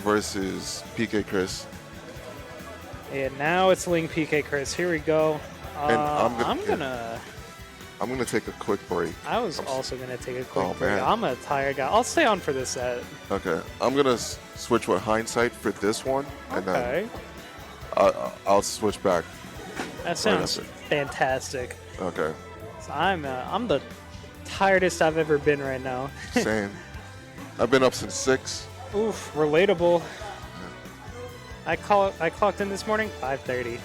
versus PkChris. And now it's Ling PkChris. Here we go. And I'm gonna take a quick break. I was also gonna take a quick break. Man. I'm a tired guy. I'll stay on for this set. Okay, I'm gonna switch with hindsight for this one, and Okay. then I'll switch back. That sounds fantastic. Okay. So I'm the tiredest I've ever been right now. Same. I've been up since 6. Oof, relatable. I clocked in this morning 5:30.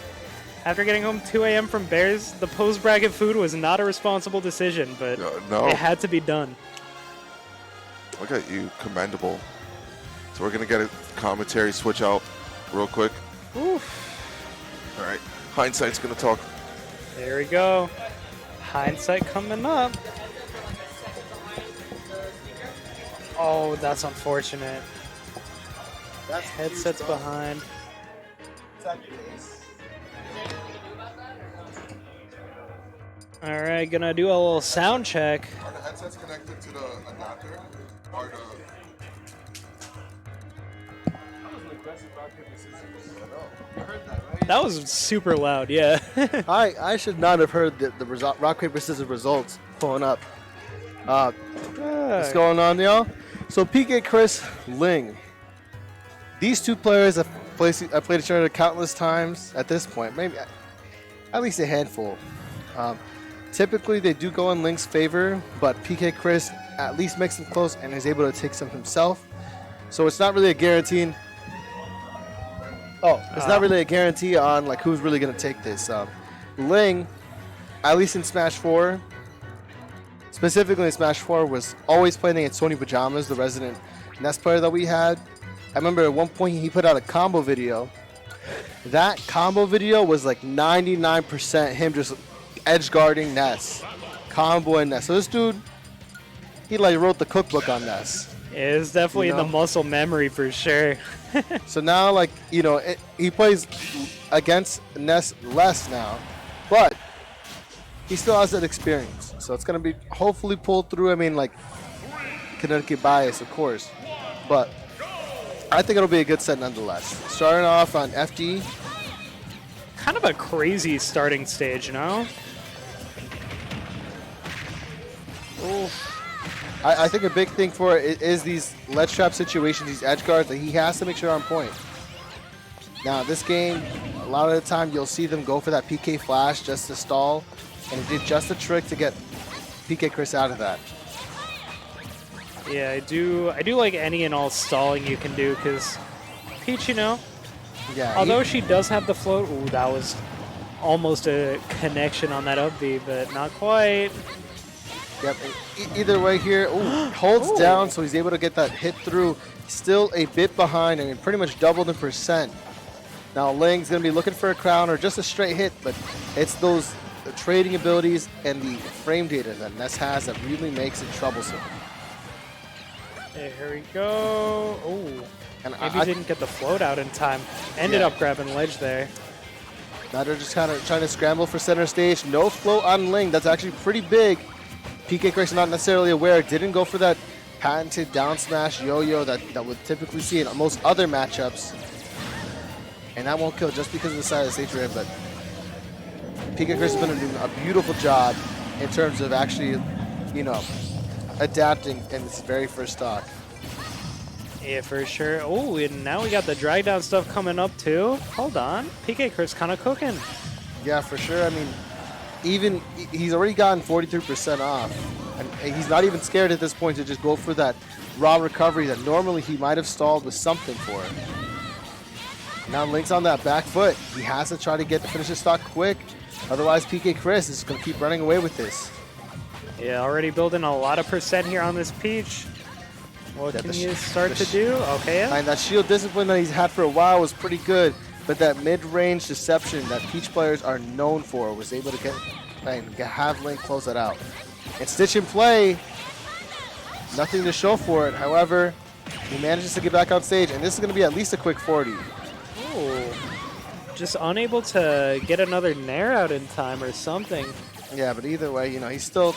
After getting home 2 a.m. from Bears, the post-bracket food was not a responsible decision, but No. it had to be done. Look at you, commendable. So we're gonna get a commentary switch out real quick. Oof. All right, hindsight's gonna talk. There we go. Hindsight coming up. Oh, that's unfortunate. That's Headset's behind. All right, gonna do a little sound check. Are the headsets connected to the adapter? Or That was super loud, yeah. I should not have heard the rock, paper, scissors results pulling up. What's going on, y'all? So PkChris, Ling. These two players have played each other countless times at this point, maybe at least a handful. Typically, they do go in Ling's favor, but PkChris at least makes them close and is able to take some himself. So it's not really a guarantee. It's not really a guarantee on like who's really gonna take this. Ling, at least in Smash 4, specifically in Smash 4, was always playing against Tony Pajamas, the resident Nest player that we had. I remember at one point he put out a combo video. That combo video was like 99% him just edge guarding Ness, comboing Ness. So this dude, he like wrote the cookbook on Ness. It's definitely in the muscle memory for sure. So now, like, he plays against Ness less now, but he still has that experience. So it's going to be hopefully pulled through. I mean, like, Connecticut bias, of course, but I think it'll be a good set nonetheless. Starting off on FD. Kind of a crazy starting stage, you know? Oof. I think a big thing for it is these ledge trap situations, these edge guards, that he has to make sure on point. Now, this game, a lot of the time you'll see them go for that PK flash just to stall, and it did just a trick to get PkChris out of that. Yeah, I do like any and all stalling you can do, because Peach, Yeah. although she does have the float, ooh, that was almost a connection on that up B, but not quite. Yep. Either way here, holds down, so he's able to get that hit through. Still a bit behind, and pretty much doubled in percent. Now Ling's going to be looking for a crown or just a straight hit, but it's those trading abilities and the frame data that Ness has that really makes it troublesome. Here we go. Oh, And maybe he didn't get the float out in time. Ended up grabbing ledge there. Now they're just kind of trying to scramble for center stage. No float on Ling. That's actually pretty big. PkChris not necessarily aware. Didn't go for that patented down smash yo-yo that would typically see in most other matchups. And that won't kill just because of the side of the stage we're in, but PkChris has been doing a beautiful job in terms of actually, adapting in this very first stock. Yeah, for sure. Oh, and now we got the drag down stuff coming up too. Hold on. PkChris kind of cooking. Yeah, for sure. I mean, even he's already gotten 43% off. And he's not even scared at this point to just go for that raw recovery that normally he might have stalled with something for. Now Link's on that back foot. He has to try to finish his stock quick. Otherwise, PkChris is going to keep running away with this. Yeah, already building a lot of percent here on this Peach. What can you start to do? Okay. And that shield discipline that he's had for a while was pretty good, but that mid-range deception that Peach players are known for was able to have Link close that out. And Stitch in play, nothing to show for it. However, he manages to get back on stage, and this is going to be at least a quick 40. Oh, just unable to get another nair out in time or something. Yeah, but either way, he's still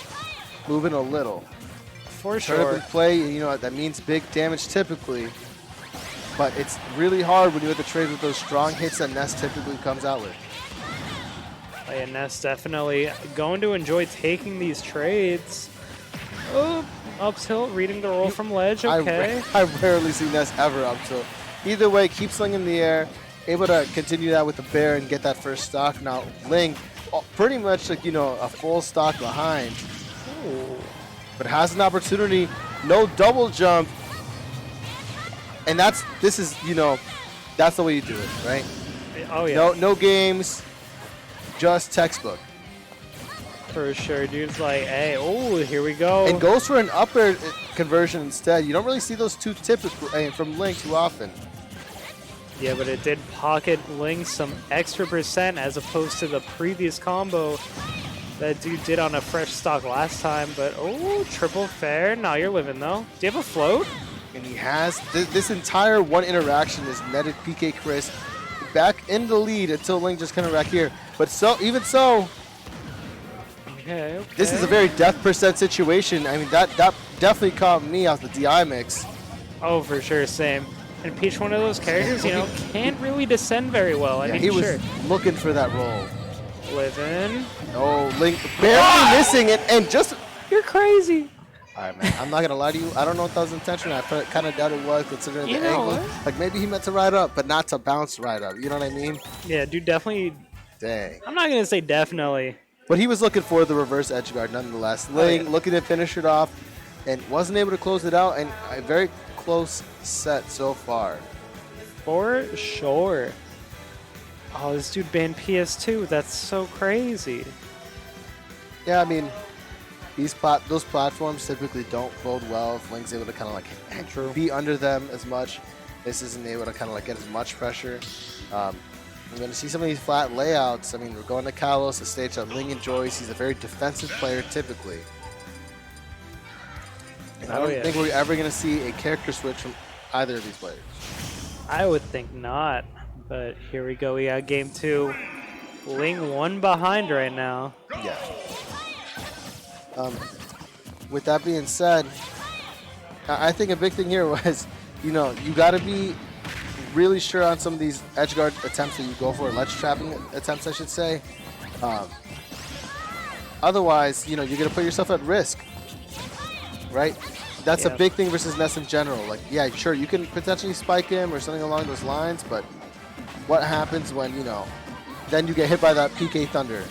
moving a little. For sure. Tournament play, that means big damage typically. but it's really hard when you have to trade with those strong hits that Ness typically comes out with. Oh, yeah, Ness definitely going to enjoy taking these trades. Oh, up tilt, reading the roll from ledge, okay. I rarely see Ness ever up tilt. Either way, keep slinging in the air, able to continue that with the bear and get that first stock. Now, Ling, pretty much like, a full stock behind. Ooh. But has an opportunity, no double jump. And that's the way you do it, right? Oh, yeah. No games, just textbook. For sure, dude's like, hey, oh, here we go. And goes for an up air conversion instead. You don't really see those two tips from Ling too often. Yeah, but it did pocket Ling some extra percent as opposed to the previous combo that dude did on a fresh stock last time. But, oh, triple fair. Now you're living, though. Do you have a float? And he has. This entire one interaction is netted PkChris back in the lead until Ling just kind of back here. But even so, okay. This is a very death percent situation. I mean, that definitely caught me off the DI mix. Oh, for sure, same. And Peach, one of those characters, can't really descend very well. I mean, he was looking for that roll. Living. Oh, Ling barely missing it, and just... You're crazy. All right, man. I'm not going to lie to you. I don't know if that was intentional. I kind of doubt it was, considering the angle. Like, maybe he meant to ride up, but not to bounce right up. You know what I mean? Yeah, dude, definitely. Dang. I'm not going to say definitely. But he was looking for the reverse edge guard nonetheless. Ling looking to finish it off and wasn't able to close it out. And a very close set so far. For sure. Oh, this dude banned PS2. That's so crazy. Yeah, I mean, those platforms typically don't bode well if Ling's able to kind of like be under them as much. This isn't able to kind of like get as much pressure. I'm going to see some of these flat layouts. I mean, we're going to Kalos, a stage that Ling enjoys. He's a very defensive player typically. And I don't think we're ever going to see a character switch from either of these players. I would think not. But here we go. We got game 2. Ling 1 behind right now. Yeah. With that being said, I think a big thing here was, you got to be really sure on some of these edge guard attempts that you go for, ledge trapping attempts, I should say. Otherwise, you're going to put yourself at risk, right? That's a big thing versus Ness in general. Like, yeah, sure, you can potentially spike him or something along those lines, but what happens when, then you get hit by that PK Thunder?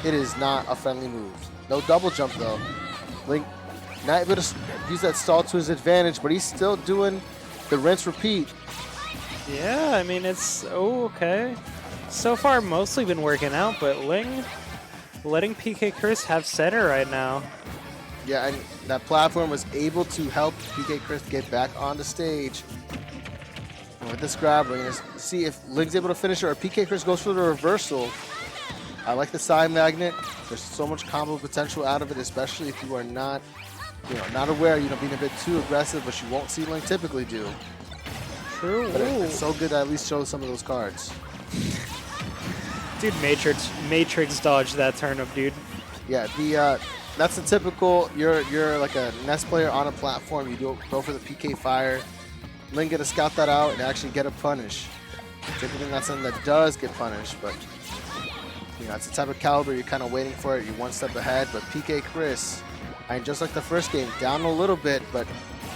It is not a friendly move. No double jump, though. Ling not able to use that stall to his advantage, but he's still doing the rinse repeat. Yeah, I mean, it's okay. So far, mostly been working out, but Ling letting PkChris have center right now. Yeah, and that platform was able to help PkChris get back on the stage. And with this grab, we're going to see if Ling's able to finish it or PkChris goes for the reversal. I like the side magnet. There's so much combo potential out of it, especially if you are not, not aware, being a bit too aggressive, which you won't see Ling typically do. True. But it's so good to at least show some of those cards. Dude, Matrix dodged that turnip, dude. Yeah, that's the typical, you're like a Ness player on a platform, you go for the PK fire. Ling get to scout that out and actually get a punish. Typically that's something that does get punished, but it's the type of caliber you're kind of waiting for it. You're one step ahead, but PkChris, just like the first game, down a little bit, but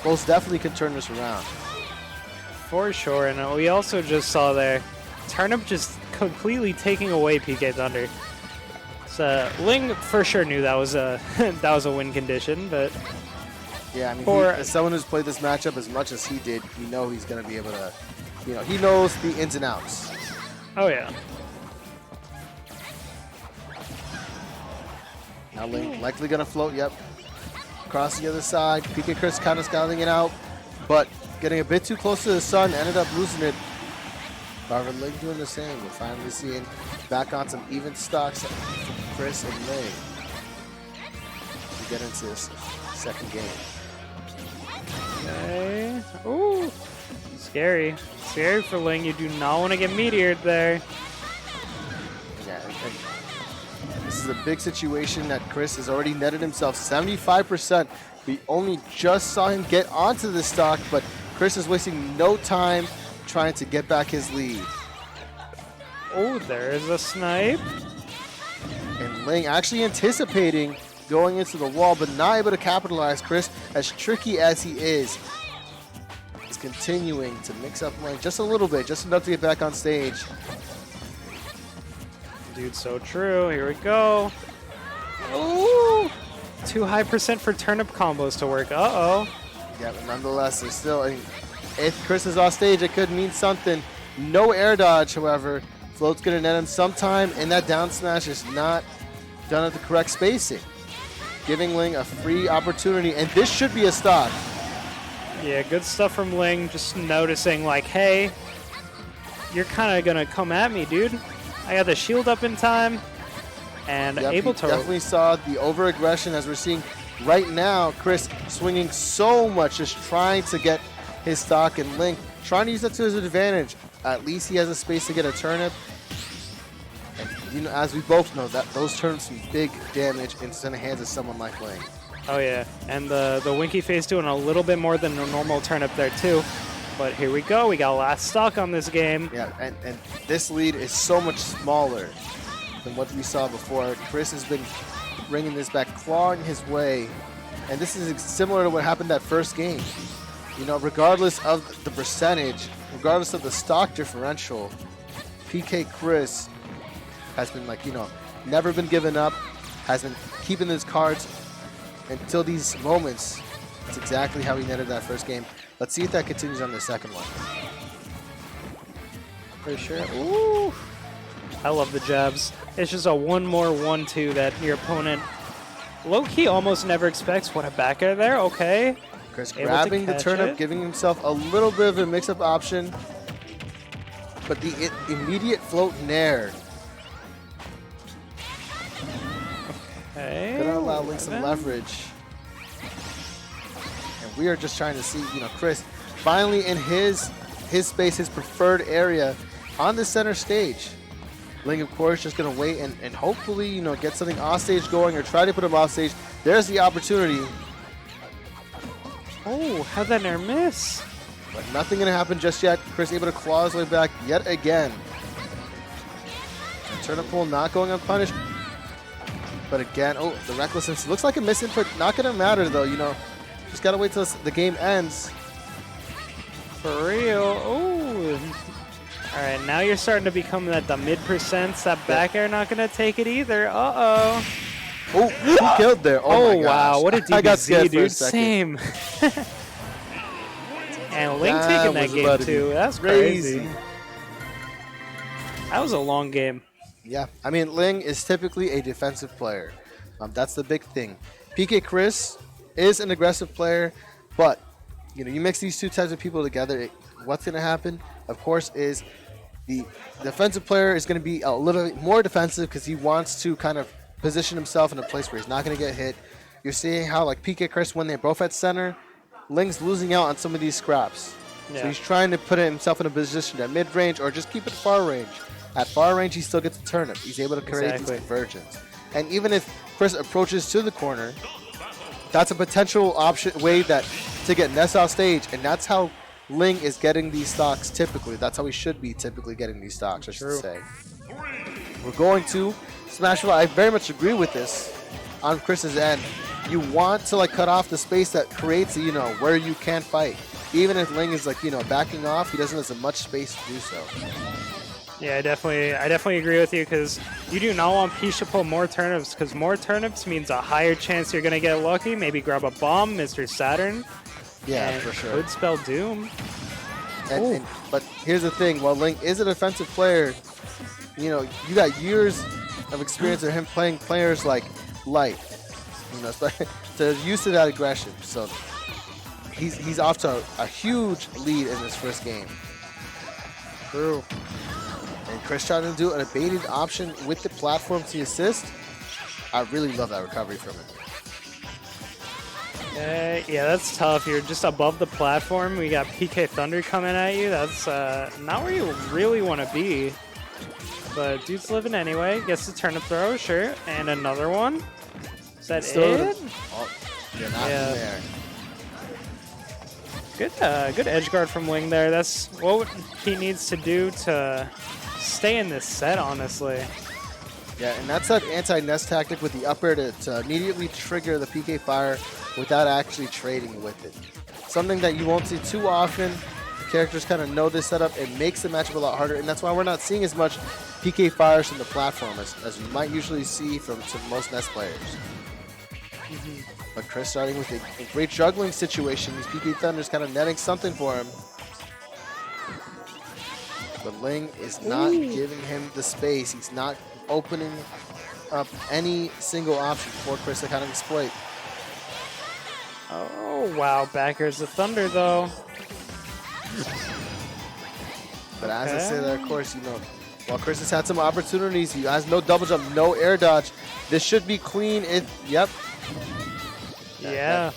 most definitely can turn this around. For sure, and we also just saw there, Turnip just completely taking away PK Thunder. So Ling for sure knew that was a win condition, but yeah, I mean, as someone who's played this matchup as much as he did, he's going to be able to, he knows the ins and outs. Oh yeah. Now Ling likely going to float, yep. Across the other side, PkChris kind of scouting it out, but getting a bit too close to the sun, ended up losing it. However, Ling doing the same. We're finally seeing back on some even stocks from Chris and Ling to get into this second game. Okay. Ooh. Scary. Scary for Ling. You do not want to get meteored there. Yeah, this is a big situation that Chris has already netted himself 75%. We only just saw him get onto the stock, but Chris is wasting no time trying to get back his lead. Oh, there's a snipe. And Ling actually anticipating going into the wall, but not able to capitalize. Chris, as tricky as he is continuing to mix up Ling just a little bit, just enough to get back on stage. Dude, so true. Here we go. Ooh! Too high percent for turnip combos to work. Uh-oh. Yeah, but nonetheless, there's still, if Chris is off stage, it could mean something. No air dodge, however. Float's going to net him sometime, and that down smash is not done at the correct spacing, giving Ling a free opportunity, and this should be a stock. Yeah, good stuff from Ling, just noticing like, hey, you're kind of going to come at me, dude. I got the shield up in time, and able to... definitely saw the over-aggression as we're seeing right now. Chris swinging so much, just trying to get his stock, and Ling trying to use that to his advantage. At least he has a space to get a turnip. And, as we both know, that those turnips do big damage into the hands of someone like Ling. Oh yeah, and the Winky Face doing a little bit more than a normal turnip there too. But here we go, we got last stock on this game. Yeah, and this lead is so much smaller than what we saw before. Chris has been bringing this back, clawing his way, and this is similar to what happened that first game. Regardless of the percentage, regardless of the stock differential, PkChris has been never been given up, has been keeping his cards until these moments. That's exactly how he netted that first game. Let's see if that continues on the second one. For sure. Ooh. I love the jabs. It's just a one more 1-2 that your opponent low-key almost never expects. What a back air there. Okay. Chris grabbing the turnip, giving himself a little bit of a mix-up option. But the immediate float nair. Okay. Gonna allow Ling some leverage. And we are just trying to see, Chris finally in his space, his preferred area on the center stage. Ling, of course, just gonna wait and hopefully, get something off stage going or try to put him off stage. There's the opportunity. Oh, how'd that nair miss? But nothing gonna happen just yet. Chris able to claw his way back yet again. And turnip pull not going unpunished. But again, the recklessness looks like a misinput. Not gonna matter though, Just gotta wait till the game ends. For real. Oh. All right, now you're starting to become the mid percents. That back air not gonna take it either. Uh-oh. Oh, who killed there? Oh my wow, gosh. what a DBZ, I got scared for a dude. second. Same. And Ling taking that game too. That's crazy. That was a long game. Yeah, I mean, Ling is typically a defensive player. That's the big thing. PkChris is an aggressive player, but you mix these two types of people together, what's going to happen, of course, is the defensive player is going to be a little bit more defensive because he wants to kind of position himself in a place where he's not going to get hit. You're seeing how, PkChris, when they're both at center, Ling's losing out on some of these scraps. Yeah. So he's trying to put himself in a position at mid-range or just keep it far range. At far range, he still gets a turnip. He's able to create these conversions. And even if Chris approaches to the corner, that's a potential way to get Ness off stage, and that's how Ling is getting these stocks typically. That's how he should be typically getting these stocks, I should say. We're going to Smash. I very much agree with this on Chris's end. You want to cut off the space that creates, where you can fight. Even if Ling is backing off, he doesn't have as much space to do so. Yeah, I definitely agree with you because you do not want Peach to pull more turnips because more turnips means a higher chance you're going to get lucky. Maybe grab a bomb, Mr. Saturn. Yeah, for sure. Could spell doom. But here's the thing. While Ling is a defensive player, you got years of experience of him playing players like Light. So used to that aggression. So he's off to a huge lead in this first game. True. And Chris trying to do an baited option with the platform to assist. I really love that recovery from him. Yeah, that's tough. You're just above the platform. We got PK Thunder coming at you. That's not where you really want to be. But dude's living anyway. Gets the turnip throw, sure. And another one. Is that it? Oh, you're not in there. Good edge guard from Ling there. That's what he needs to do to stay in this set, honestly. Yeah, and that's that anti-nest tactic with the up air to immediately trigger the PK fire without actually trading with it. Something that you won't see too often. Characters kind of know this setup. It makes the matchup a lot harder, and that's why we're not seeing as much PK fires from the platform as you might usually see from most Nest players. But Chris starting with a great juggling situation. These PK Thunders kind of netting something for him. But Ling is not giving him the space. He's not opening up any single option for Chris to kind of exploit. Oh, wow. Back here's the Thunder, though. But as I say that, of course, you know, while Chris has had some opportunities, he has no double jump, no air dodge. This should be clean. Yep. Yeah.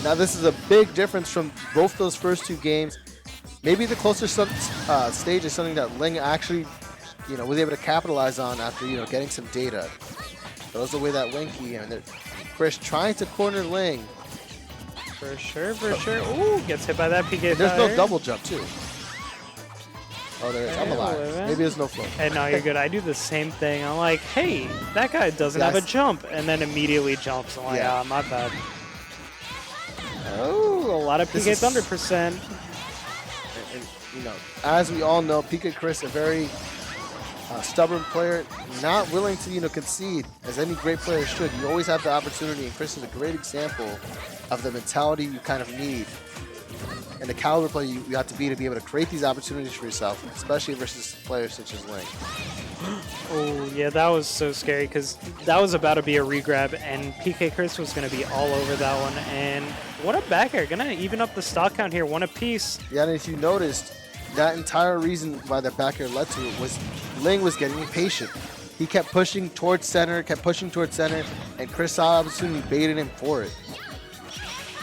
Now this is a big difference from both those first two games. Maybe the closer stage is something that Ling actually, you know, was able to capitalize on after, you know, getting some data. Throws away that Winky, and Chris trying to corner Ling. For sure, for sure. Ooh, gets hit by that PK. There's no double jump too. Oh, there is. I'm alive. Maybe there's no float. Hey, no, you're good. I do the same thing. I'm like, hey, that guy doesn't have a jump, and then immediately jumps. I'm like, ah, my bad. Oh, a lot of PK Thunder percent. And, you know, as we all know, PkChris, a very stubborn player, not willing to, you know, concede, as any great player should. You always have the opportunity, and Chris is a great example of the mentality you kind of need and the caliber player you have to be able to create these opportunities for yourself, especially versus players such as Ling. Oh, yeah, that was so scary because that was about to be a regrab, and PkChris was going to be all over that one. And what a back air. Going to even up the stock count here, one apiece. Yeah, and if you noticed, that entire reason why that back air led to it was Ling was getting impatient. He kept pushing towards center, and Chris saw the opportunity, baited him for it.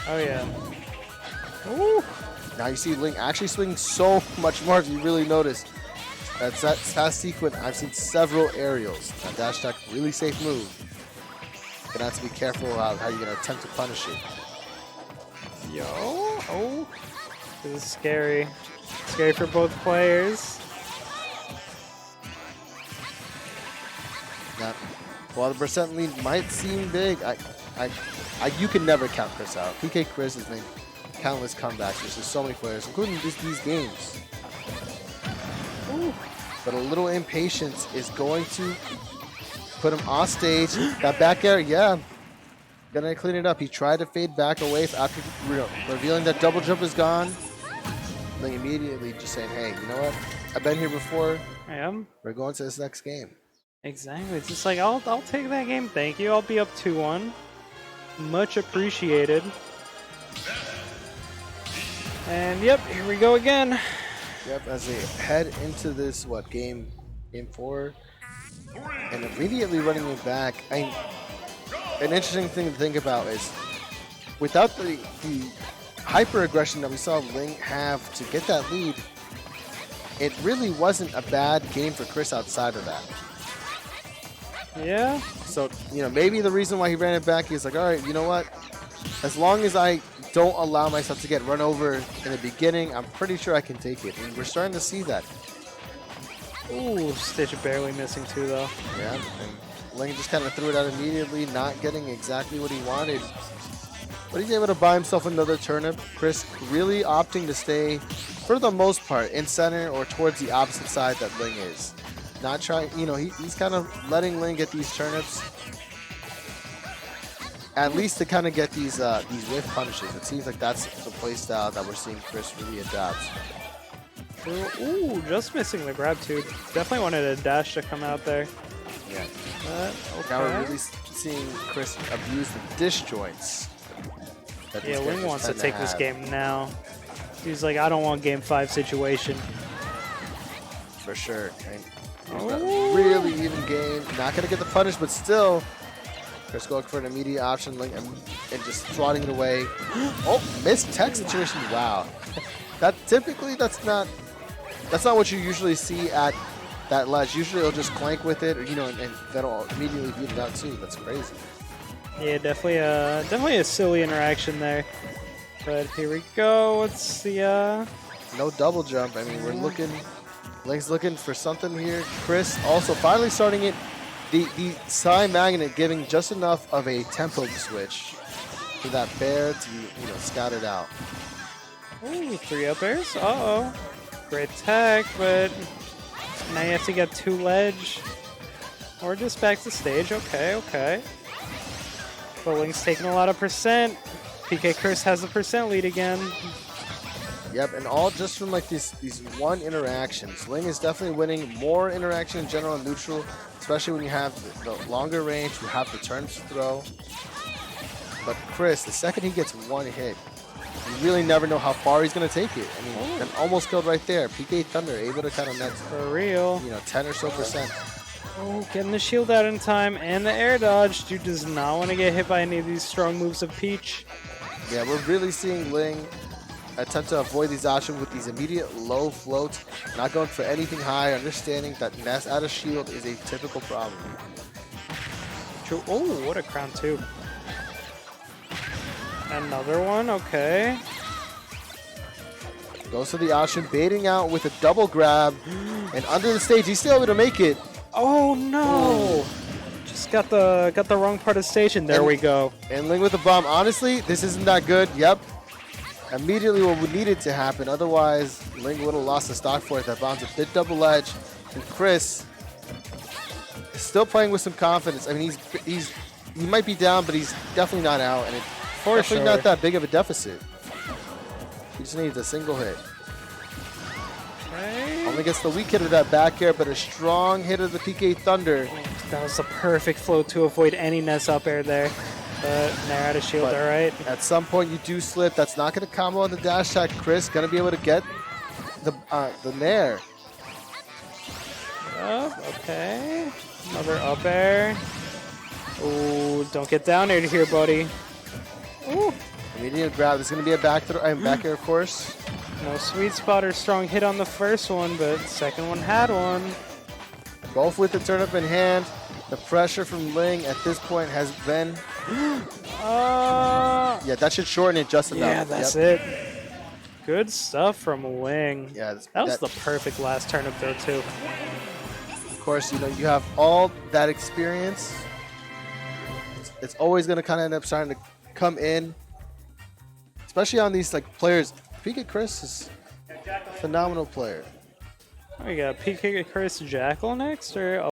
Oh, yeah. Ooh. Now you see Ling actually swinging so much more if you really notice. That past sequence, I've seen several aerials. That dash attack, really safe move. Gonna have to be careful how you're gonna attempt to punish it. Yo, oh. This is scary. Scary for both players. Now, while the percent lead might seem big, you can never count Chris out. PkChris has made countless comebacks versus so many players, including these games. Ooh. But a little impatience is going to put him off stage. That back air, yeah. Gonna clean it up. He tried to fade back away after revealing that double jump is gone. Then immediately just saying, hey, you know what? I've been here before. I am. We're going to this next game. Exactly. It's just like, I'll take that game. Thank you. I'll be up 2-1. Much appreciated. And yep, here we go again. Yep, as they head into this, game 4, and immediately running it back. An interesting thing to think about is, without the hyper aggression that we saw Ling have to get that lead, it really wasn't a bad game for Chris outside of that. Yeah. So, you know, maybe the reason why he ran it back, he's like, all right, you know what? As long as I don't allow myself to get run over in the beginning, I'm pretty sure I can take it. And we're starting to see that. Ooh, Stitch barely missing too, though. Yeah, and Ling just kind of threw it out immediately, not getting exactly what he wanted. But he's able to buy himself another turnip. Chris really opting to stay, for the most part, in center or towards the opposite side that Ling is. Not trying, you know, he's kind of letting Ling get these turnips, at least to kind of get these whiff punishes. It seems like that's the play style that we're seeing Chris really adapt. Ooh, just missing the grab too. Definitely wanted a dash to come out there. Yeah. Okay. Now we're really seeing Chris abuse the disjoints. Yeah, Ling wants to take this game now. He's like, I don't want game 5 situation. For sure. And really even game. Not going to get the punish, but still. Chris going for an immediate option Ling and just swatting it away. Oh, missed tech situation. Wow. That's not what you usually see at that ledge. Usually it'll just clank with it, or, you know, and that'll immediately beat it out too. That's crazy. Yeah, definitely a silly interaction there. But here we go. What's the No double jump. I mean, we're looking. Ling's looking for something here. Chris also finally starting it. The side magnet giving just enough of a tempo switch for that bear to scout it out. Ooh, 3 up airs. Uh-oh. Great tech, but now you have to get 2 ledge. Or just back to stage. Okay, okay. But Ling's taking a lot of percent. PkChris has the percent lead again. Yep, and all just from like these one interactions. Ling is definitely winning more interaction in general and neutral, especially when you have the longer range, you have the turns to throw. But Chris, the second he gets one hit, you really never know how far he's going to take it. I mean, and almost killed right there. PK Thunder able to kind of net, for real. 10 or so percent. Oh, getting the shield out in time and the air dodge. Dude does not want to get hit by any of these strong moves of Peach. Yeah, we're really seeing Ling attempt to avoid these options with these immediate low floats, not going for anything high, understanding that Ness out of shield is a typical problem. True. Oh, what a crown too. Another one, okay. Goes to the option, baiting out with a double grab, and under the stage, he's still able to make it. Oh no! Just got the wrong part of the stage, and there we go. And Ling with the bomb. Honestly, this isn't that good. Yep. Immediately what we needed to happen. Otherwise, Ling would have lost the stock for it. That bomb's a bit double edge. And Chris is still playing with some confidence. I mean, he might be down, but he's definitely not out. And it's definitely not that big of a deficit. He just needs a single hit. Okay. Only gets the weak hit of that back air, but a strong hit of the PK Thunder. That was the perfect flow to avoid any Ness up air there. But Nair out of shield, all right. At some point, you do slip. That's not going to combo on the dash attack. Chris going to be able to get the Nair. Up, okay. Another up air. Oh, don't get down air here, buddy. Ooh. Immediate grab. This is going to be a back air, of course. No sweet spot or strong hit on the first one, but the second one had one. Both with the turnip in hand. The pressure from Ling at this point has been... yeah, that should shorten it just enough. Yeah, that's it. Good stuff from Ling. Yeah, that was the perfect last turnip though, too. Of course, you have all that experience. It's always going to kind of end up starting to come in. Especially on these players. PkChris is a phenomenal player. We got PkChris Jackal next, or